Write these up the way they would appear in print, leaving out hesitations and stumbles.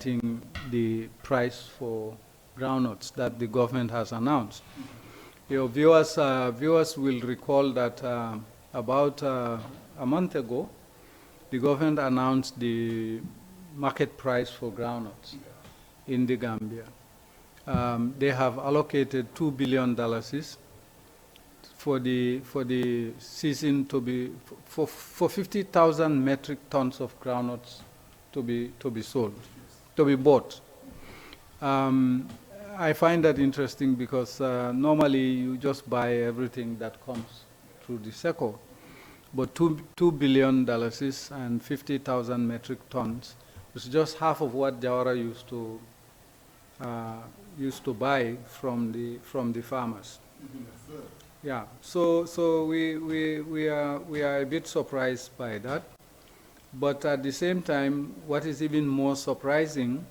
highlighting the price for groundnuts that the government has announced. Your viewers will recall that about a month ago, the government announced the market price for groundnuts in the Gambia. They have allocated $2 billion for the season to be for 50,000 metric tons of groundnuts to be sold, to be bought. I find that interesting because normally you just buy everything that comes through the SECO, but $2 billion and 50,000 metric tons is just half of what Jawara used to buy from the farmers. Yeah, so we are a bit surprised by that, but at the same time, what is even more surprising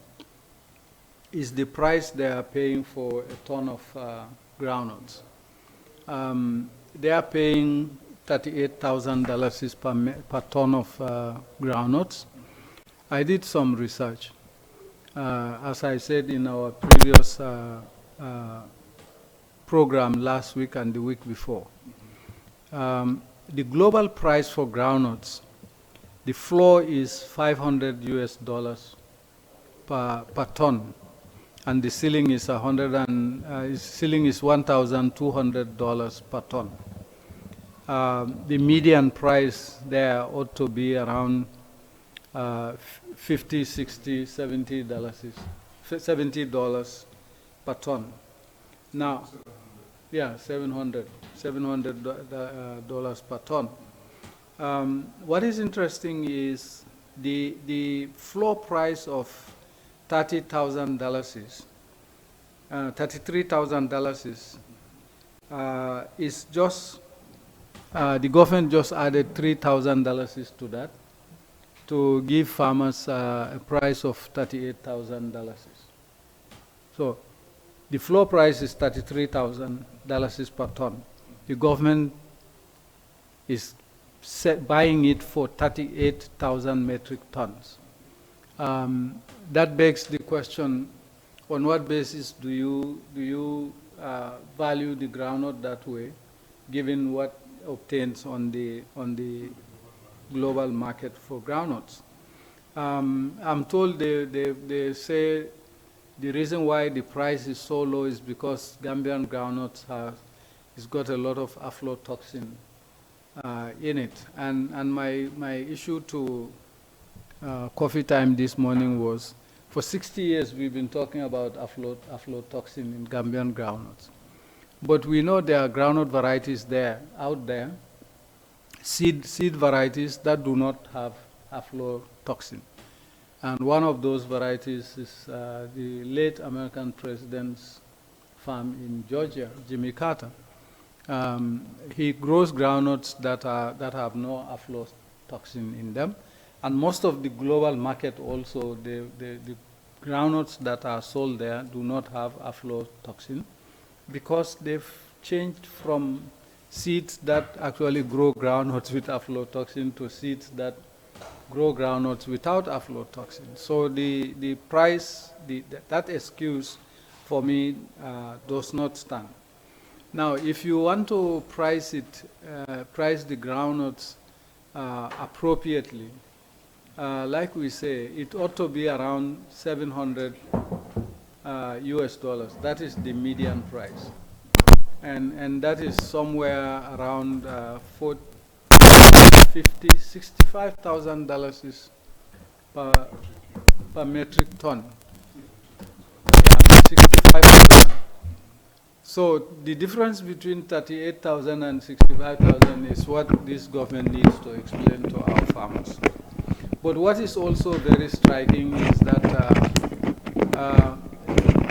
is the price they are paying for a ton of groundnuts. They are paying $38,000 per ton of groundnuts. I did some research. As I said in our previous program last week and the week before, the global price for groundnuts, the floor is $500 US per ton, and the ceiling is $1,200 per ton. The median price there ought to be around $50, $60, $70 per ton. Now, yeah, $700 per ton. What is interesting is the floor price of $33,000 is just the government just added $3,000 to that to give farmers a price of $38,000. So the floor price is $33,000 per ton. The government is buying it for 38,000 metric tons. That begs the question: on what basis do you value the groundnut that way, given what obtains on the global market for groundnuts? I'm told they say the reason why the price is so low is because Gambian groundnuts it's got a lot of aflatoxin in it. And my issue to Coffee Time this morning was, for 60 years we've been talking about aflatoxin in Gambian groundnuts. But we know there are groundnut varieties out there, seed varieties that do not have aflatoxin. And one of those varieties is the late American president's farm in Georgia, Jimmy Carter. He grows groundnuts that have no aflatoxin in them. And most of the global market also, the groundnuts that are sold there do not have aflatoxin, because they've changed from seeds that actually grow groundnuts with aflatoxin to seeds that grow groundnuts without aflatoxin. So the price, that excuse for me does not stand. Now, if you want to price the groundnuts appropriately, like we say, it ought to be around $700 US. That is the median price. And that is somewhere around $65,000 per metric ton. Yeah, 65,000. So the difference between 38,000 and 65,000 is what this government needs to explain to our farmers. But what is also very striking is that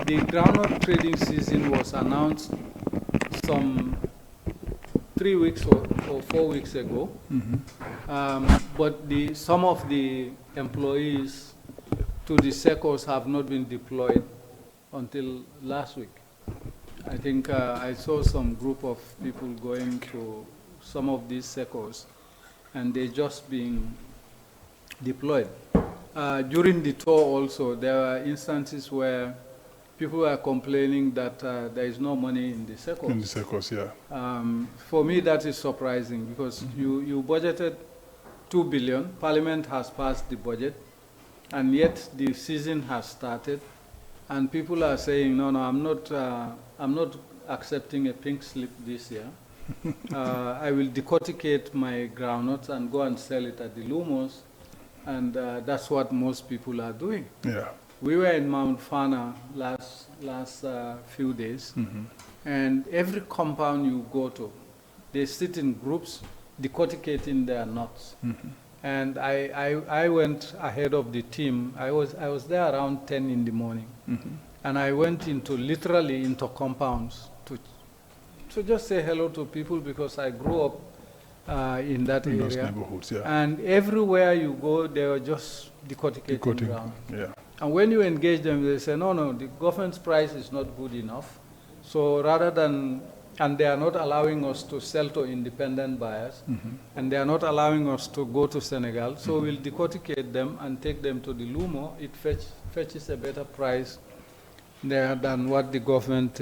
the groundnut trading season was announced some 3 weeks or 4 weeks ago. But some of the employees to the SECOs have not been deployed until last week. I think I saw some group of people going to some of these SECOs, and they're just being deployed. During the tour also, there were instances where people were complaining that there is no money in the circles. In the circles, yeah. For me, that is surprising because you budgeted 2 billion. Parliament has passed the budget, and yet the season has started, and people are saying, no, I'm not accepting a pink slip this year. I will decorticate my groundnuts and go and sell it at the Lumos, and that's what most people are doing. Yeah. We were in Mount Fana last few days, and every compound you go to, they sit in groups decorticating their nuts. And I went ahead of the team. I was there around 10 in the morning, and I went literally into compounds to just say hello to people because I grew up in that area. Those neighborhoods, yeah. And everywhere you go, they were just decorticating ground. Yeah. And when you engage them, they say, no, the government's price is not good enough. So rather than, and they are not allowing us to sell to independent buyers, and they are not allowing us to go to Senegal, so we'll decorticate them and take them to the Lumo. It fetches a better price there than what the government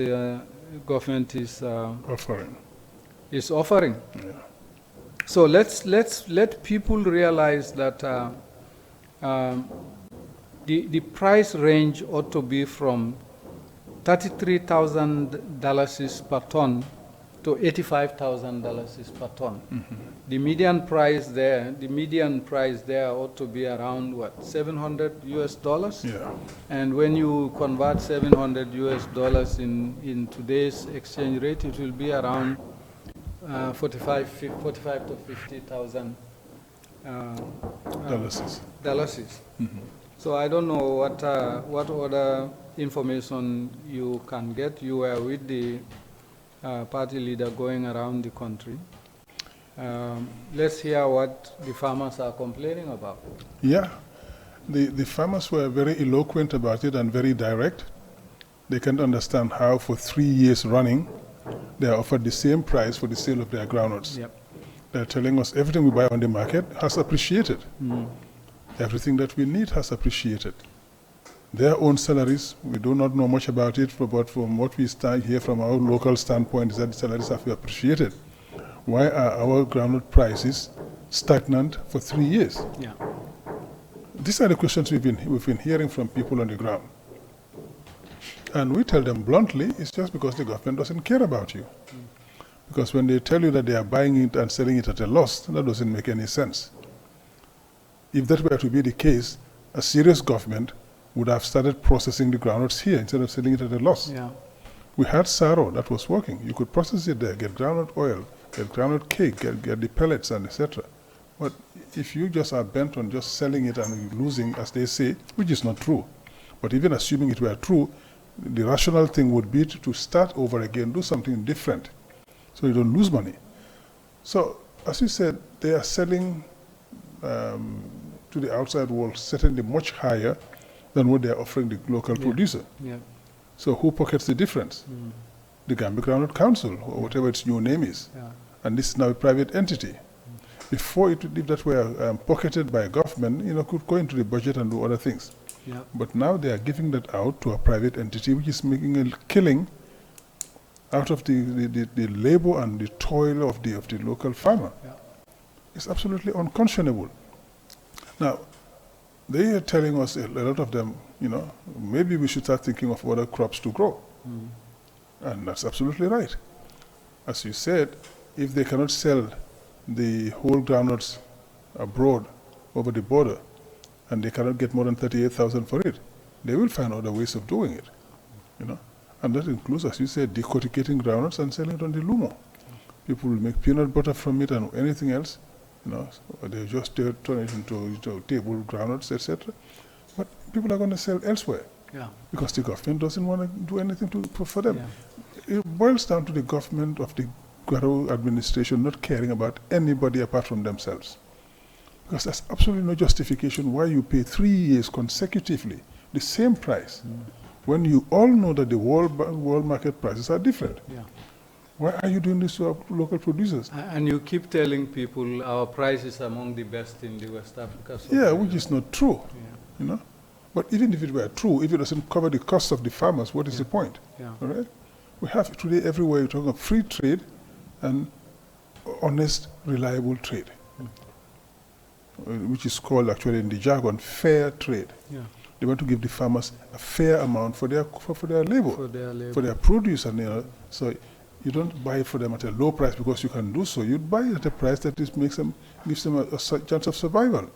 is offering. Yeah. So let people realize that the price range ought to be from $33,000 per ton to $85,000 per ton. The median price there ought to be around what, $700 US? Yeah. And when you convert $700 US in today's exchange rate, it will be around 45 to 50,000 dollars. So I don't know what other information you can get. You were with the party leader going around the country. Let's hear what the farmers are complaining about. Yeah, the farmers were very eloquent about it and very direct. They can't understand how for 3 years running they are offered the same price for the sale of their groundnuts. Yep. They're telling us everything we buy on the market has appreciated. Everything that we need has appreciated. Their own salaries, we do not know much about it, but from what we hear from our local standpoint is that the salaries have appreciated. Why are our groundnut prices stagnant for 3 years? Yeah. These are the questions we've been hearing from people on the ground. And we tell them bluntly, it's just because the government doesn't care about you. Because when they tell you that they are buying it and selling it at a loss, that doesn't make any sense. If that were to be the case, a serious government would have started processing the groundnuts here instead of selling it at a loss. Yeah. We had Saro that was working. You could process it there, get groundnut oil, get groundnut cake, get the pellets and etc. But if you just are bent on just selling it and losing, as they say, which is not true, but even assuming it were true, the rational thing would be to start over again, do something different, so you don't lose money. So, as you said, they are selling to the outside world certainly much higher than what they are offering the local producer. Yeah. So who pockets the difference? The Gambia Groundnut Council, or whatever its new name is. Yeah. And this is now a private entity. Before, if that were pocketed by government, could go into the budget and do other things. Yeah. But now they are giving that out to a private entity, which is making a killing out of the labor and the toil of the local farmer. Yeah. It's absolutely unconscionable. Now, they are telling us, a lot of them, maybe we should start thinking of other crops to grow. And that's absolutely right. As you said, if they cannot sell the whole groundnuts abroad over the border, and they cannot get more than 38,000 for it, they will find other ways of doing it. And that includes, as you said, decorticating groundnuts and selling it on the Lumo. People will make peanut butter from it and anything else. They just turn it into table groundnuts, etc. But people are going to sell elsewhere. Yeah. Because the government doesn't want to do anything for them. Yeah. It boils down to the government of the Garo administration not caring about anybody apart from themselves. Because there's absolutely no justification why you pay 3 years consecutively the same price when you all know that the world market prices are different. Yeah. Why are you doing this to our local producers? And you keep telling people our price is among the best in the West Africa. Yeah, which is not true. Yeah. you know. But even if it were true, if it doesn't cover the cost of the farmers, what is the point? Yeah. All right? We have today everywhere you're talking of free trade and honest, reliable trade, which is called actually in the jargon fair trade. Yeah. They want to give the farmers a fair amount for their labor, for their produce, and so you don't buy for them at a low price because you can do so. You buy at a price that gives them a chance of survival.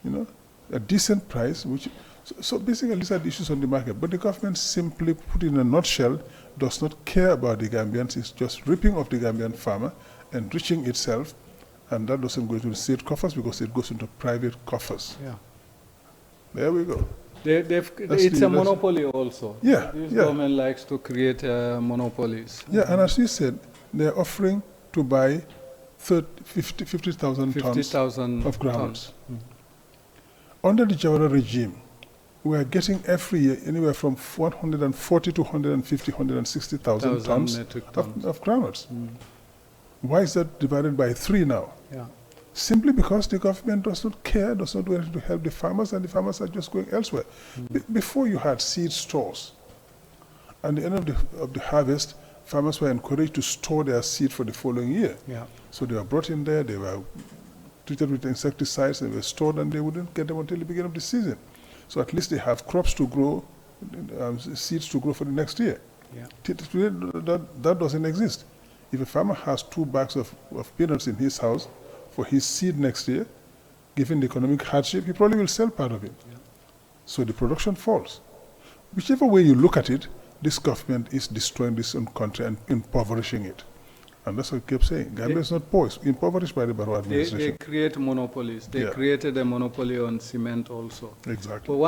You know, a decent price. So basically, these are the issues on the market. But the government, simply put in a nutshell, does not care about the Gambians. It's just ripping off the Gambian farmer, enriching itself, and that doesn't go into the state coffers because it goes into private coffers. Yeah. There we go. It's a monopoly also. Yeah. This government likes to create monopolies. Yeah, and as you said, they're offering to buy 50,000 tons of groundnuts. Under the Jawara regime, we are getting every year anywhere from 140 to 150, 160,000 tons of groundnuts. Why is that divided by 3 now? Yeah. Simply because the government does not care, does not want to help the farmers, and the farmers are just going elsewhere. Before you had seed stores, at the end of the harvest, farmers were encouraged to store their seed for the following year. Yeah. So they were brought in there, they were treated with insecticides, they were stored, and they wouldn't get them until the beginning of the season. So at least they have crops to grow, seeds to grow for the next year. Yeah. Today, that doesn't exist. If a farmer has 2 bags of peanuts in his house for his seed next year, given the economic hardship, he probably will sell part of it. Yeah. So the production falls. Whichever way you look at it, this government is destroying this own country and impoverishing it. And that's what I kept saying. Gambia is not poor, it's impoverished by the Barrow administration. They create monopolies. They created a monopoly on cement also. Exactly. But